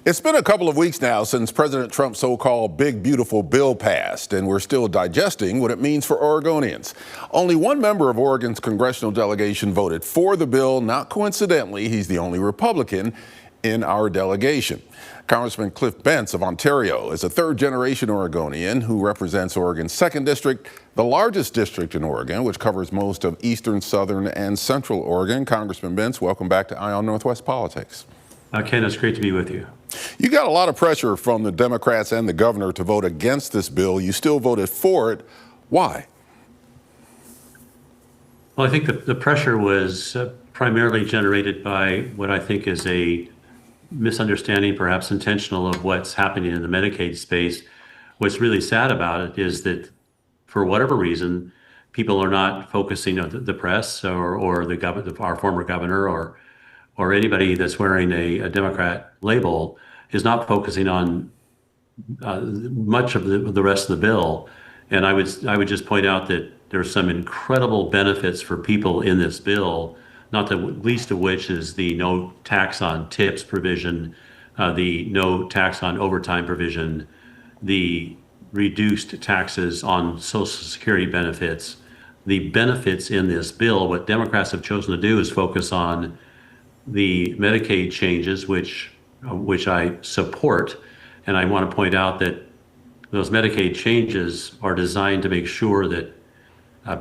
It's been a couple of weeks now since President Trump's so-called big, beautiful bill passed, and we're still digesting what it means for Oregonians. Only one member of Oregon's congressional delegation voted for the bill. Not coincidentally, he's the only Republican in our delegation. Congressman Bentz of Ontario is a third-generation Oregonian who represents Oregon's 2nd District, the largest district in Oregon, which covers most of eastern, southern, and central Oregon. Congressman Bentz, welcome back to Eye on Northwest Politics. Ken, it's great to be with you. You got a lot of pressure from the Democrats and the governor to vote against this bill. You still voted for it. Why? Well, I think the pressure was primarily generated by what I think is a misunderstanding, perhaps intentional, of what's happening in the Medicaid space. What's really sad about it is that for whatever reason, people are not focusing on the press or the governor, our former governor, or anybody that's wearing a Democrat label is not focusing on much of the rest of the bill. And I would just point out that there's some incredible benefits for people in this bill, not the least of which is the no tax on tips provision, the no tax on overtime provision, the reduced taxes on Social Security benefits. The benefits in this bill, what Democrats have chosen to do is focus on the Medicaid changes, which I support. And I want to point out that those Medicaid changes are designed to make sure that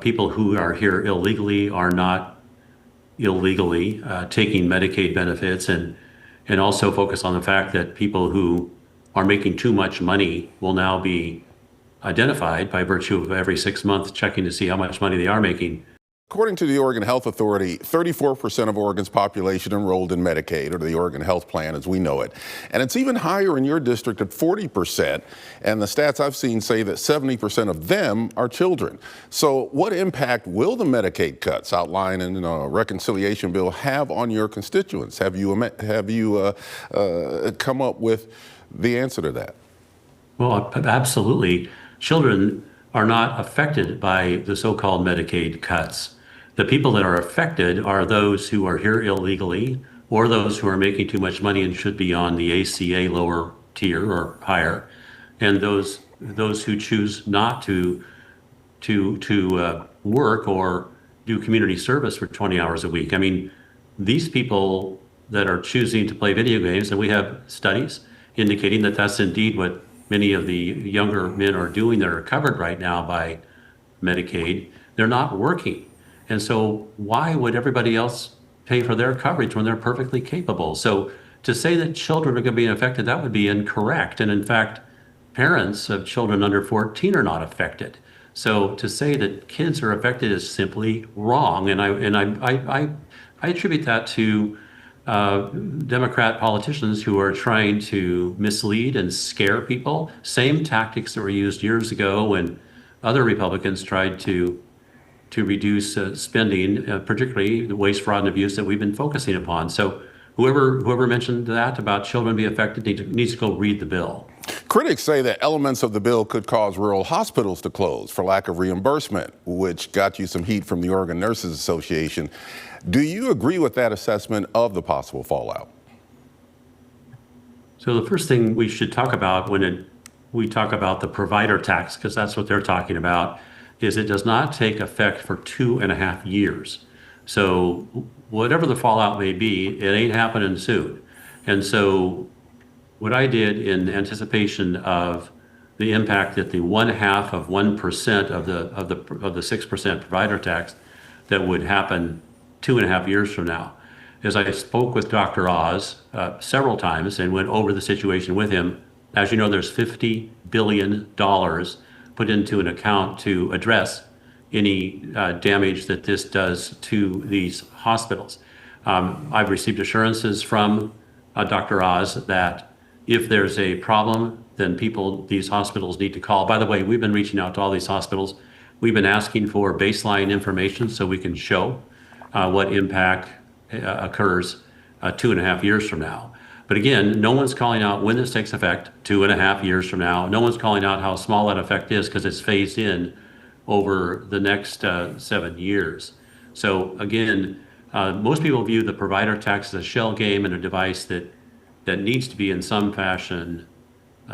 people who are here illegally are not illegally taking Medicaid benefits, and also focus on the fact that people who are making too much money will now be identified by virtue of every 6 months checking to see how much money they are making. According to the Oregon Health Authority, 34% of Oregon's population enrolled in Medicaid, or the Oregon Health Plan as we know it. And it's even higher in your district at 40%. And the stats I've seen say that 70% of them are children. So what impact will the Medicaid cuts outlined in a reconciliation bill have on your constituents? Have you come up with the answer to that? Well, absolutely. Children are not affected by the so-called Medicaid cuts. The people that are affected are those who are here illegally, or those who are making too much money and should be on the ACA lower tier or higher, and those who choose not to work or do community service for 20 hours a week. I mean, these people that are choosing to play video games, and we have studies indicating that that's indeed what many of the younger men are doing that are covered right now by Medicaid. They're not working. And so why would everybody else pay for their coverage when they're perfectly capable? So to say that children are going to be affected, that would be incorrect. And in fact, parents of children under 14 are not affected. So to say that kids are affected is simply wrong. And I attribute that to Democrat politicians who are trying to mislead and scare people. Same tactics that were used years ago when other Republicans tried to reduce spending, particularly the waste, fraud, and abuse that we've been focusing upon. So whoever mentioned that about children being affected needs to go read the bill. Critics say that elements of the bill could cause rural hospitals to close for lack of reimbursement, which got you some heat from the Oregon Nurses Association. Do you agree with that assessment of the possible fallout? So the first thing we should talk about when we talk about the provider tax, because that's what they're talking about, is it does not take effect for 2.5 years. So whatever the fallout may be, it ain't happening soon. And so what I did in anticipation of the impact that the 0.5% of the 6% provider tax that would happen 2.5 years from now, is I spoke with Dr. Oz several times and went over the situation with him. As you know, there's $50 billion put into an account to address any damage that this does to these hospitals. I've received assurances from Dr. Oz that if there's a problem, then these hospitals need to call. By the way, we've been reaching out to all these hospitals. We've been asking for baseline information so we can show what impact occurs 2.5 years from now. But again, no one's calling out when this takes effect 2.5 years from now. No one's calling out how small that effect is because it's phased in over the next 7 years. So again, most people view the provider tax as a shell game and a device that that needs to be in some fashion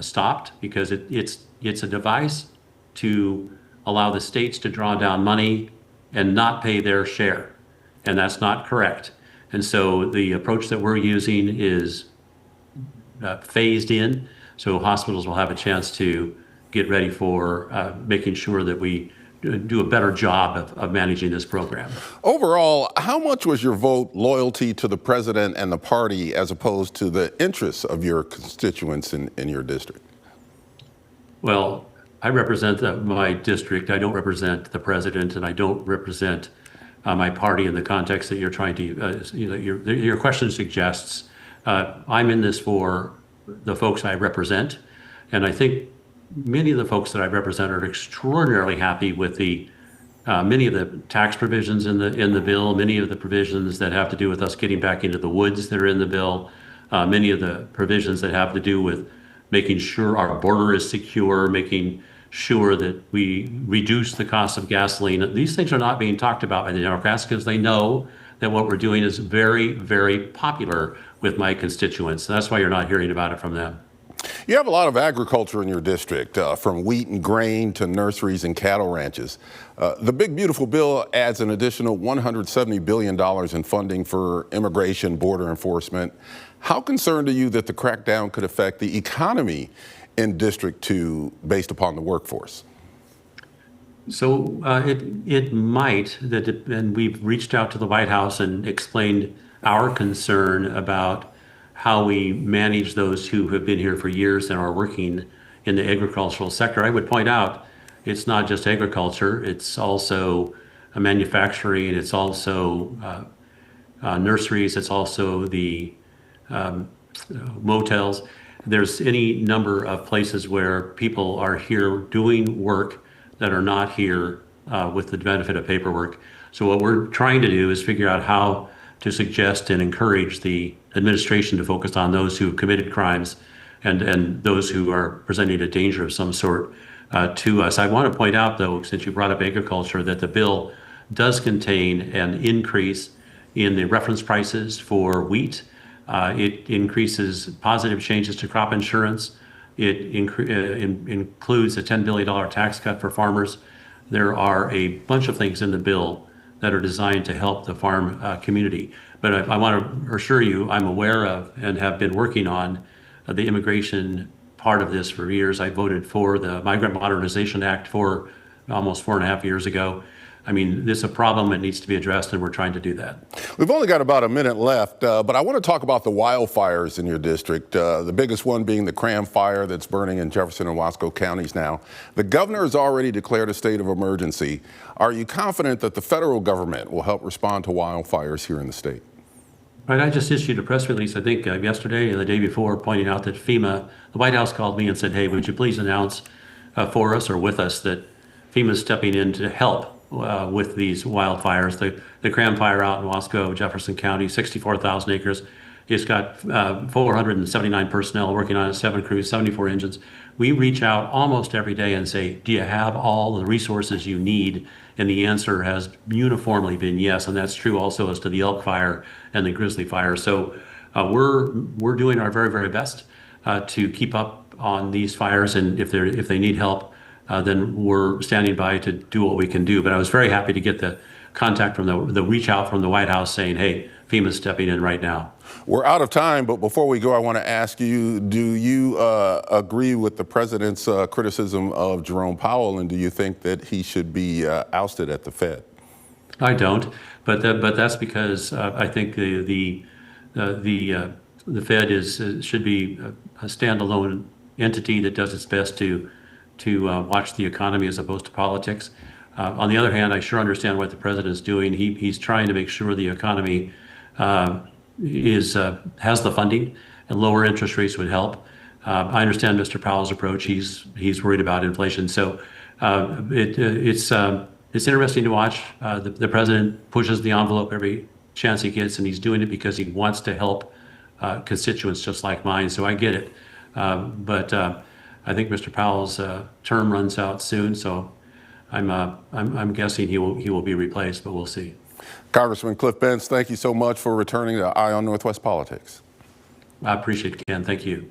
stopped, because it's a device to allow the states to draw down money and not pay their share. And that's not correct. And so the approach that we're using is phased in, so hospitals will have a chance to get ready for making sure that we do a better job of managing this program. Overall, how much was your vote loyalty to the president and the party as opposed to the interests of your constituents in your district? Well, I represent my district. I don't represent the president, and I don't represent my party in the context that you're trying to, your question suggests. I'm in this for the folks I represent, and I think many of the folks that I represent are extraordinarily happy with the many of the tax provisions in the bill, many of the provisions that have to do with us getting back into the woods that are in the bill, many of the provisions that have to do with making sure our border is secure, making sure that we reduce the cost of gasoline. These things are not being talked about by the Democrats because they know that what we're doing is very, very popular with my constituents. That's why you're not hearing about it from them. You have a lot of agriculture in your district, from wheat and grain to nurseries and cattle ranches. The big, beautiful bill adds an additional $170 billion in funding for immigration, border enforcement. How concerned are you that the crackdown could affect the economy in District 2 based upon the workforce? So it might, and we've reached out to the White House and explained our concern about how we manage those who have been here for years and are working in the agricultural sector. I would point out it's not just agriculture, it's also manufacturing, it's also nurseries, it's also the motels. There's any number of places where people are here doing work that are not here with the benefit of paperwork. So what we're trying to do is figure out how to suggest and encourage the administration to focus on those who have committed crimes and those who are presenting a danger of some sort to us. I want to point out, though, since you brought up agriculture, that the bill does contain an increase in the reference prices for wheat. It increases positive changes to crop insurance. It includes a $10 billion tax cut for farmers. There are a bunch of things in the bill that are designed to help the farm community. But I want to assure you, I'm aware of and have been working on the immigration part of this for years. I voted for the Migrant Modernization Act for almost 4.5 years ago. I mean, this is a problem that needs to be addressed, and we're trying to do that. We've only got about a minute left, but I want to talk about the wildfires in your district, the biggest one being the Cram Fire that's burning in Jefferson and Wasco counties now. The governor has already declared a state of emergency. Are you confident that the federal government will help respond to wildfires here in the state? Right, I just issued a press release, I think yesterday or the day before, pointing out that FEMA, the White House called me and said, hey, would you please announce for us or with us that FEMA is stepping in to help with these wildfires. The Cram Fire out in Wasco, Jefferson County, 64,000 acres. It's got 479 personnel working on it, 7 crews, 74 engines. We reach out almost every day and say, do you have all the resources you need? And the answer has uniformly been yes, and that's true also as to the Elk Fire and the Grizzly Fire. So we're doing our very, very best to keep up on these fires, and if they need help, then we're standing by to do what we can do. But I was very happy to get the contact from the reach out from the White House saying, hey, FEMA's stepping in right now. We're out of time, but before we go, I want to ask you, do you agree with the president's criticism of Jerome Powell, and do you think that he should be ousted at the Fed? I don't, but that's because I think the Fed should be a standalone entity that does its best to watch the economy as opposed to politics. On the other hand, I sure understand what the president is doing. He's trying to make sure the economy has the funding, and lower interest rates would help. I understand Mr. Powell's approach. He's worried about inflation. So it's interesting to watch. The president pushes the envelope every chance he gets, and he's doing it because he wants to help constituents just like mine. So I get it. But I think Mr. Powell's term runs out soon, so I'm guessing he will be replaced, but we'll see. Congressman Cliff Bentz, thank you so much for returning to Eye on Northwest Politics. I appreciate it, Ken. Thank you.